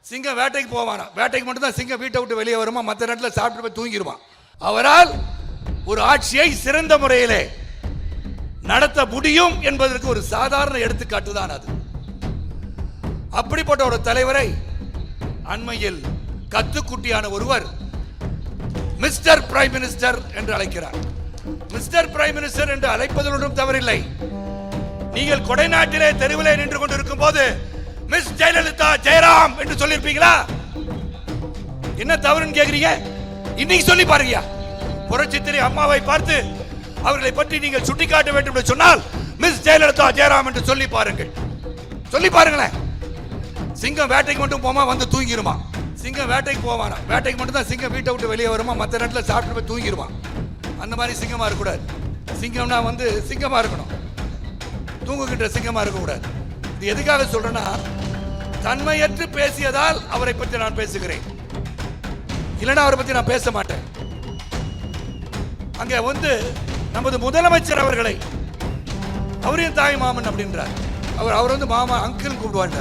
சிங்கம் வேட்டைக்கு போவானா, வேட்டைக்கு மட்டும் தான் சிங்கம் வீட்டை விட்டு வெளியே வருமா, மற்ற நேரத்தில் சாப்பிட்டு போய் தூங்கிடுவான். அவரால் ஒரு ஆட்சியை சிறந்த முறையிலே நடத்த முடியும் என்பதற்கு ஒரு சாதாரண எடுத்துக்காட்டு தான் அது. அப்படிப்பட்ட ஒரு தலைவரை அண்மையில் கத்துக்குட்டியான ஒருவர் மிஸ்டர் பிரைம் மினிஸ்டர் என்று அழைக்கிறார். மிஸ்டர் பிரைம் மினிஸ்டர் என்று அழைப்பதில் ஒன்றும் தவறில்லை. நீங்கள் கொடைநாட்டிலே தெருவிலே நின்று கொண்டிருக்கும் போது மிஸ் ஜெயலலிதா ஜெயராம் என்று சொல்லியிருப்பீங்களா? என்ன தவறுன்னு கேக்குறீங்க? இன்னைக்கு சொல்லி பாருங்க. புரட்சித்திரை அம்மாவை பார்த்து அவர்களை பற்றி நீங்கள் சுட்டிக்காட்ட வேண்டும் என்று சொன்னால் மிஸ் ஜெயலலிதா ஜெயராம் என்று சொல்லி பாருங்கள். சொல்லி பாருங்களேன். சிங்கம் வேட்டைக்கு மட்டும் போமா, வந்து தூங்கிடுமா. சிங்கம் வேட்டைக்கு போவானா, வேட்டைக்கு மட்டும் தான் சிங்கம் வீட்டை விட்டு வெளியே வருமா, மற்ற நேரத்தில் சாப்பிட்டு போய் தூங்கிடுவான். அந்த மாதிரி சிங்கமா இருக்கக்கூடாது. சிங்கம்னா வந்து சிங்கமா இருக்கணும், தூங்குகின்ற சிங்கமா இருக்கக்கூடாது. இது எதுக்காக சொல்றேன்னா, தன்மையற்று பேசியதால் அவரை பற்றி நான் பேசுகிறேன், இல்லைன்னா அவரை பற்றி நான் பேச மாட்டேன். அங்கே வந்து நமது முதலமைச்சர் அவர்களை அவரையும் தாய் மாமன் அப்படின்றார். அவர் வந்து மாமா அங்கிள் கூப்பிடுவார்.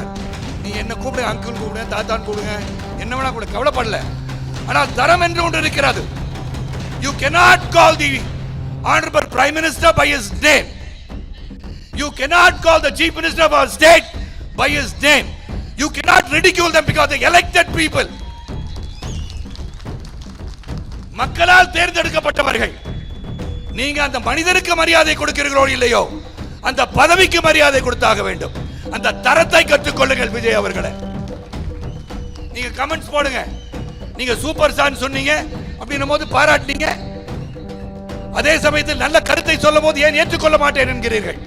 நீ என்ன கூப்பிடு, அங்கிள் கூப்பிடு, தாத்தான் கூப்பிடுங்க, என்ன வேணா கூட கவலைப்படல. ஆனால் தரம் என்று ஒன்று இருக்கிறது. You cannot call the honorable prime minister by his name. You cannot call the chief minister of our state by his name. You cannot ridicule them because they elected people. மக்களால் தேர்ந்தெடுக்கப்பட்டவர்கள். நீங்க அந்த மனிதனுக்கு மரியாதை கொடுக்கிறீர்களோ இல்லையோ, அந்த பதவிக்கு மரியாதை கொடுத்தாக வேண்டும். அந்த தரத்தை கற்றுக்கொள்ளுங்கள் விஜய் அவர்களே. நீங்க கமெண்ட்ஸ் போடுங்க. நீங்க சூப்பர் ஸ்டார் சொன்னீங்க அப்படின்னும் போது பாராட்டினீங்க, அதே சமயத்தில் நல்ல கருத்தை சொல்லும் போது ஏன் ஏற்றுக்கொள்ள மாட்டேன் என்கிறீர்கள்.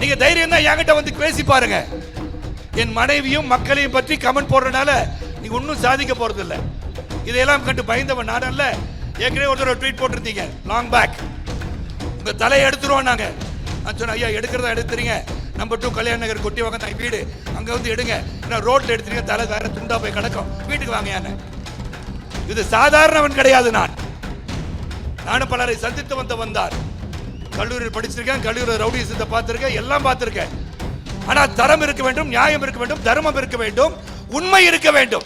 நீங்க தைரியம் தான் என்கிட்ட வந்து பேசி பாருங்க. என் மனைவியும் மக்களையும் பற்றி கமெண்ட் போடுறதுனால நீங்க ஒன்னும் சாதிக்க போறது இல்லை. இதையெல்லாம் கண்டு பயந்தவன் நான் அல்ல. ஏற்கனவே ஒருத்தர் ட்வீட் போட்டிருந்தீங்க லாங் பேக், உங்க தலையை எடுத்துருவோம் நாங்க. நான் சொன்னேன், ஐயா எடுக்கிறதா எடுத்துறீங்க, நம்பர் 2 கல்யாண நகர் கொட்டி வாங்க வீடு, அங்க வந்து எடுங்க. ரோட்ல எடுத்துறீங்க, தலை வேற துண்டா போய் கிடக்கும், வீட்டுக்கு வாங்க. இது சாதாரணவன் கிடையாது. நானும் பலரை சந்தித்து வந்தார். கல்லூரியில் படிச்சிருக்கேன், கல்லூரியில் ரவுடிசத்தை பார்த்திருக்கேன், எல்லாம் பார்த்திருக்கேன். ஆனால் தரம் இருக்க வேண்டும், நியாயம் இருக்க வேண்டும், தர்மம் இருக்க வேண்டும், உண்மை இருக்க வேண்டும்.